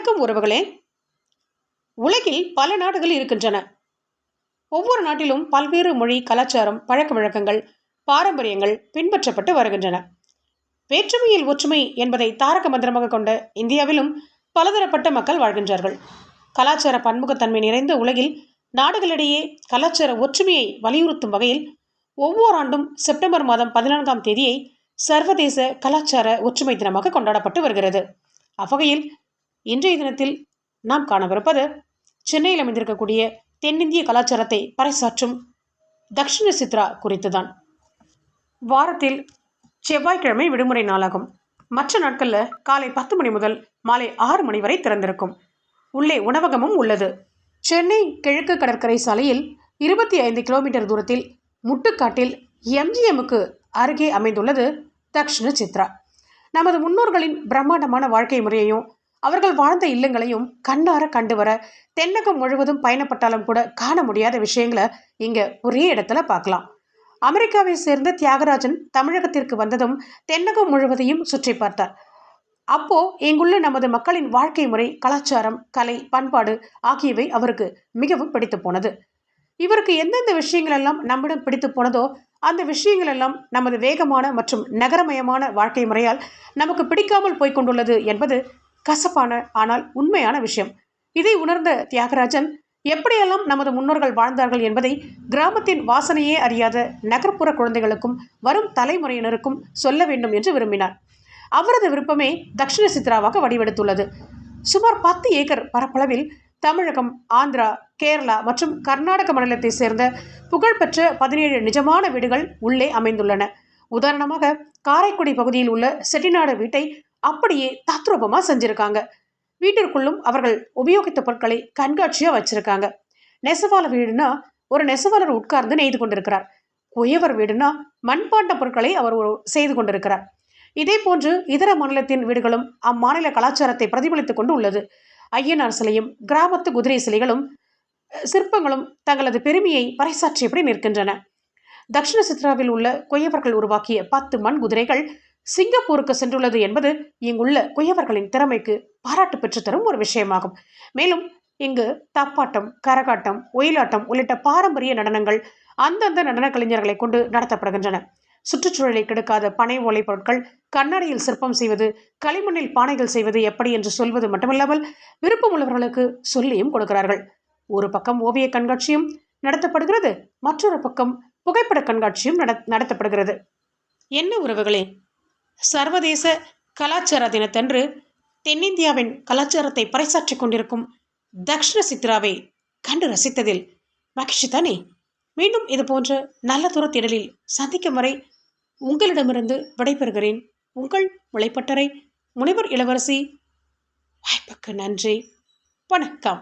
வணக்கம் உறவுகளே. உலகில் பல நாடுகள் இருக்கின்றன. ஒவ்வொரு நாட்டிலும் பல்வேறு மொழி, கலாச்சாரம், பழக்க வழக்கங்கள், பாரம்பரியங்கள் பின்பற்றப்பட்டு வருகின்றன. வேற்றுமையில் ஒற்றுமை என்பதை தாரக மந்திரமாக கொண்ட இந்தியாவிலும் பலதரப்பட்ட மக்கள் வாழ்கின்றார்கள். கலாச்சார பன்முகத்தன்மை நிறைந்த உலகில் நாடுகளிடையே கலாச்சார ஒற்றுமையை வலியுறுத்தும் வகையில் ஒவ்வொரு ஆண்டும் செப்டம்பர் மாதம் 14ஆம் தேதியை சர்வதேச கலாச்சார ஒற்றுமை தினமாக கொண்டாடப்பட்டு வருகிறது. அவ்வகையில் இன்றைய தினத்தில் நாம் காணவிருப்பது சென்னையில் அமைந்திருக்கக்கூடிய தென்னிந்திய கலாச்சாரத்தை பறைசாற்றும் தக்ஷிண சித்ரா குறித்துதான். வாரத்தில் செவ்வாய்க்கிழமை விடுமுறை நாளாகும். மற்ற நாட்களில் காலை 10 மணி முதல் மாலை 6 மணி வரை திறந்திருக்கும். உள்ளே உணவகமும் உள்ளது. சென்னை கிழக்கு கடற்கரை சாலையில் 25 கிலோமீட்டர் தூரத்தில் முட்டுக்காட்டில் எம்ஜிஎம்முக்கு அருகே அமைந்துள்ளது தக்ஷிண சித்ரா. நமது முன்னோர்களின் பிரம்மாண்டமான வாழ்க்கை முறையையும் அவர்கள் வாழ்ந்த இல்லங்களையும் கண்ணார கண்டு வர தென்னகம் முழுவதும் பயணப்பட்டாலும் கூட காண முடியாத விஷயங்களை இங்க ஒரே இடத்துல பார்க்கலாம். அமெரிக்காவை சேர்ந்த தியாகராஜன் தமிழகத்திற்கு வந்ததும் தென்னகம் முழுவதையும் சுற்றி பார்த்தார். அப்போ இங்குள்ள நமது மக்களின் வாழ்க்கை முறை, கலாச்சாரம், கலை, பண்பாடு ஆகியவை அவருக்கு மிகவும் பிடித்து போனது. இவருக்கு எந்தெந்த விஷயங்கள் எல்லாம் நம்மிடம் பிடித்து போனதோ அந்த விஷயங்கள் எல்லாம் நமது வேகமான மற்றும் நகரமயமான வாழ்க்கை முறையால் நமக்கு பிடிக்காமல் போய்கொண்டுள்ளது என்பது கசப்பான ஆனால் உண்மையான விஷயம். இதை உணர்ந்த தியாகராஜன் எப்படியெல்லாம் நமது முன்னோர்கள் வாழ்ந்தார்கள் என்பதை கிராமத்தின் வாசனையே அறியாத நகர்ப்புற குழந்தைகளுக்கும் வரும் தலைமுறையினருக்கும் சொல்ல வேண்டும் என்று விரும்பினார். அவரது விருப்பமே தக்ஷிண சித்ராவாக வடிவெடுத்துள்ளது. சுமார் 10 ஏக்கர் பரப்பளவில் தமிழகம், ஆந்திரா, கேரளா மற்றும் கர்நாடக மாநிலத்தை சேர்ந்த புகழ்பெற்ற 17 நிஜமான வீடுகள் உள்ளே அமைந்துள்ளன. உதாரணமாக காரைக்குடி பகுதியில் உள்ள செட்டிநாடு வீட்டை அப்படியே தத்ரூபமா செஞ்சிருக்காங்க. வீட்டிற்குள்ளும் அவர்கள் உபயோகித்த பொருட்களை கண்காட்சியா வச்சிருக்காங்க. நெசவாளர் வீடுனா ஒரு நெசவாளர் உட்கார்ந்து நெய்து கொண்டிருக்கிறார். குயவர் வீடுனா மண்பாண்ட பொருட்களை அவர் செய்து கொண்டிருக்கிறார். இதே போன்று இதர மாநிலத்தின் வீடுகளும் அம்மாநில கலாச்சாரத்தை பிரதிபலித்துக் கொண்டு உள்ளது. ஐயனார் சிலையும் கிராமத்து குதிரை சிலைகளும் சிற்பங்களும் தங்களது பெருமையை பறைசாற்றியபடி நிற்கின்றன. தக்ஷிண சித்ராவில் உள்ள குயவர்கள் உருவாக்கிய 10 மண் குதிரைகள் சிங்கப்பூருக்கு சென்றுள்ளது என்பது இங்குள்ள குயவர்களின் திறமைக்கு பாராட்டு பெற்றுத்தரும் ஒரு விஷயமாகும். மேலும் இங்கு தப்பாட்டம், கரகாட்டம், ஒயிலாட்டம் உள்ளிட்ட பாரம்பரிய நடனங்கள் அந்தந்த நடன கலைஞர்களை கொண்டு நடத்தப்படுகின்றன. சுற்றுச்சூழலை கெடுக்காத பனை ஓலை பொருட்கள், கண்ணாடியில் சிற்பம் செய்வது, களிமண்ணில் பானைகள் செய்வது எப்படி என்று சொல்வது மட்டுமில்லாமல் விருப்பமுள்ளவர்களுக்கு சொல்லியும் கொடுக்கிறார்கள். ஒரு பக்கம் ஓவிய கண்காட்சியும் நடத்தப்படுகிறது, மற்றொரு பக்கம் புகைப்பட கண்காட்சியும் நடத்தப்படுகிறது. என்ன உறவுகளே, சர்வதேச கலாச்சார தினத்தன்று தென்னிந்தியாவின் கலாச்சாரத்தை பறைசாற்றிக் கொண்டிருக்கும் தக்ஷிண சித்ராவை கண்டு ரசித்ததில் மகிழ்ச்சி தானே? மீண்டும் இது போன்ற நல்ல தூரத்திடலில் சந்திக்கும் வரை உங்களிடமிருந்து விடைபெறுகிறேன். உங்கள் உழைப்பட்டறை முனைவர் இளவரசி. வாய்ப்புக்கு நன்றி. வணக்கம்.